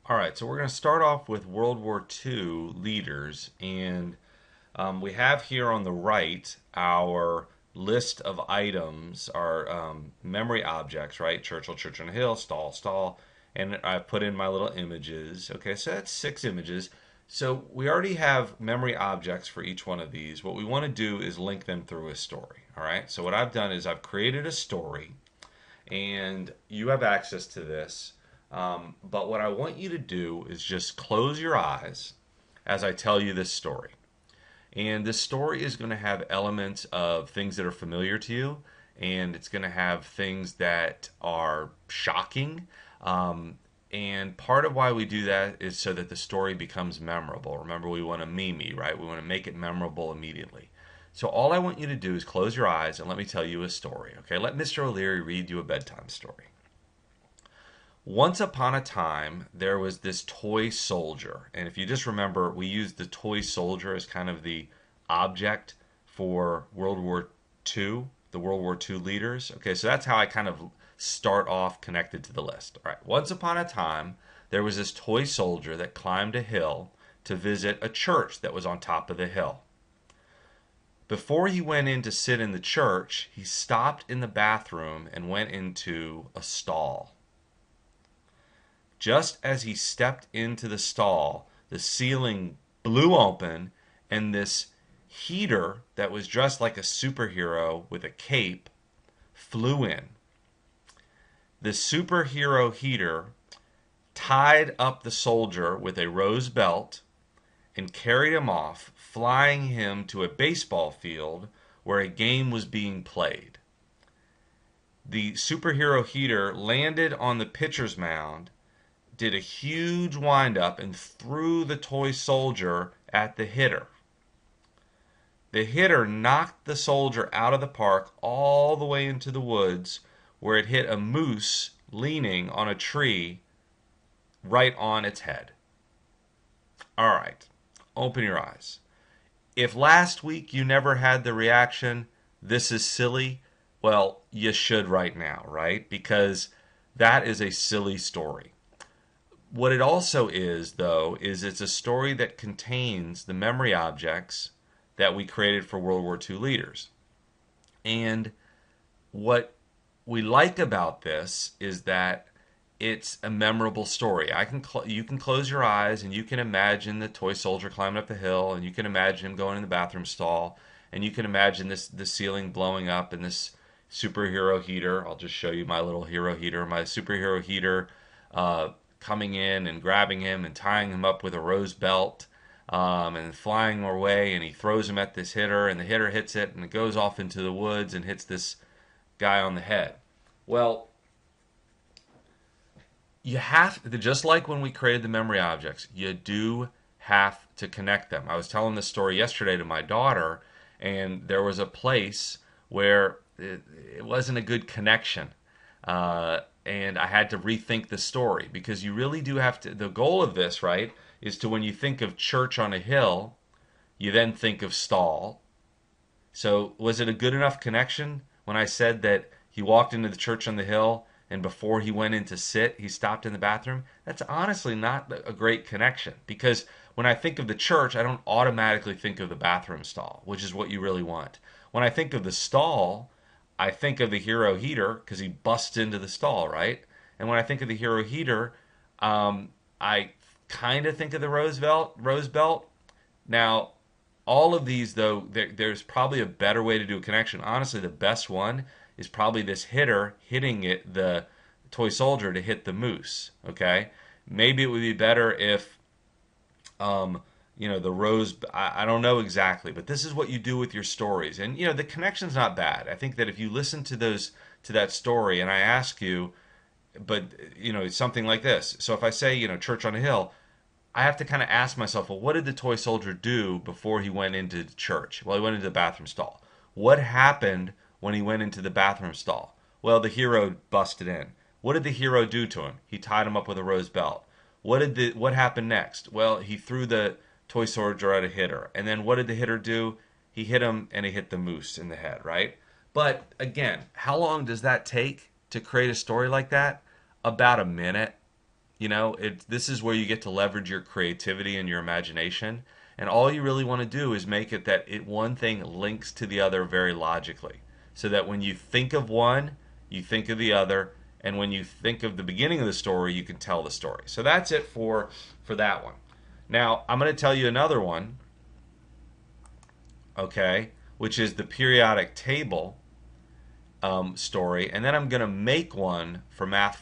All right, so we're going to start off with World War II leaders, and we have here on the right our list of items, our memory objects, right? Churchill, Church on a Hill, Stall, Stall, and I've put in my little images. Okay, so that's 6 images. So we already have memory objects for each one of these. What we want to do is link them through a story. All right, so what I've done is I've created a story and you have access to this. But what I want you to do is just close your eyes as I tell you this story. And this story is going to have elements of things that are familiar to you, and it's going to have things that are shocking. And part of why we do that is so that the story becomes memorable. Remember, we want to meme, right? We want to make it memorable immediately. So all I want you to do is close your eyes and let me tell you a story. Okay, let Mr. O'Leary read you a bedtime story. Once upon a time, there was this toy soldier. And if you just remember, we used the toy soldier as kind of the object for World War II, the World War II leaders. Okay, so that's how I kind of start off connected to the list. All right, once upon a time, there was this toy soldier that climbed a hill to visit a church that was on top of the hill. Before he went in to sit in the church, he stopped in the bathroom and went into a stall. Just as he stepped into the stall, the ceiling blew open and this heater that was dressed like a superhero with a cape flew in. The superhero heater tied up the soldier with a rose belt and carried him off, flying him to a baseball field where a game was being played. The superhero heater landed on the pitcher's mound, did a huge windup, and threw the toy soldier at the hitter. The hitter knocked the soldier out of the park all the way into the woods, where it hit a moose leaning on a tree right on its head. All right, open your eyes. If last week you never had the reaction, this is silly, well, you should right now, right? Because that is a silly story. What it also is, though, is it's a story that contains the memory objects that we created for World War II leaders. And what we like about this is that it's a memorable story. You can close your eyes and you can imagine the toy soldier climbing up the hill, and you can imagine him going in the bathroom stall, and you can imagine the ceiling blowing up and this superhero heater. I'll just show you my little hero heater, my superhero heater, coming in and grabbing him and tying him up with a rose belt, and flying away, and he throws him at this hitter, and the hitter hits it, and it goes off into the woods and hits this guy on the head. Well, you have to, just like when we created the memory objects, you do have to connect them. I was telling this story yesterday to my daughter, and there was a place where it wasn't a good connection. And I had to rethink the story, because you really do have to. The goal of this, right, is to, when you think of church on a hill, you then think of stall. So was it a good enough connection when I said that he walked into the church on the hill, and before he went in to sit, he stopped in the bathroom? That's honestly not a great connection, because when I think of the church, I don't automatically think of the bathroom stall, which is what you really want. When I think of the stall, I think of the hero heater because he busts into the stall, right? And when I think of the hero heater, I kind of think of the rose belt. Now, all of these, though, there's probably a better way to do a connection. Honestly, the best one is probably this hitter hitting the toy soldier to hit the moose. Okay, maybe it would be better if, the rose. I don't know exactly, but this is what you do with your stories, and the connection's not bad. I think that if you listen to that story, and I ask you, but something like this. So if I say church on a hill, I have to kind of ask myself, well, what did the toy soldier do before he went into church? Well, he went into the bathroom stall. What happened when he went into the bathroom stall? Well, the hero busted in. What did the hero do to him? He tied him up with a rose belt. What happened next? Well, he threw the toy soldier at a hitter. And then what did the hitter do? He hit him, and he hit the moose in the head, right? But again, how long does that take to create a story like that? About a minute. This is where you get to leverage your creativity and your imagination. And all you really want to do is make it that one thing links to the other very logically. So that when you think of one, you think of the other. And when you think of the beginning of the story, you can tell the story. So that's it for that one. Now, I'm going to tell you another one, okay, which is the periodic table story. And then I'm going to make one for math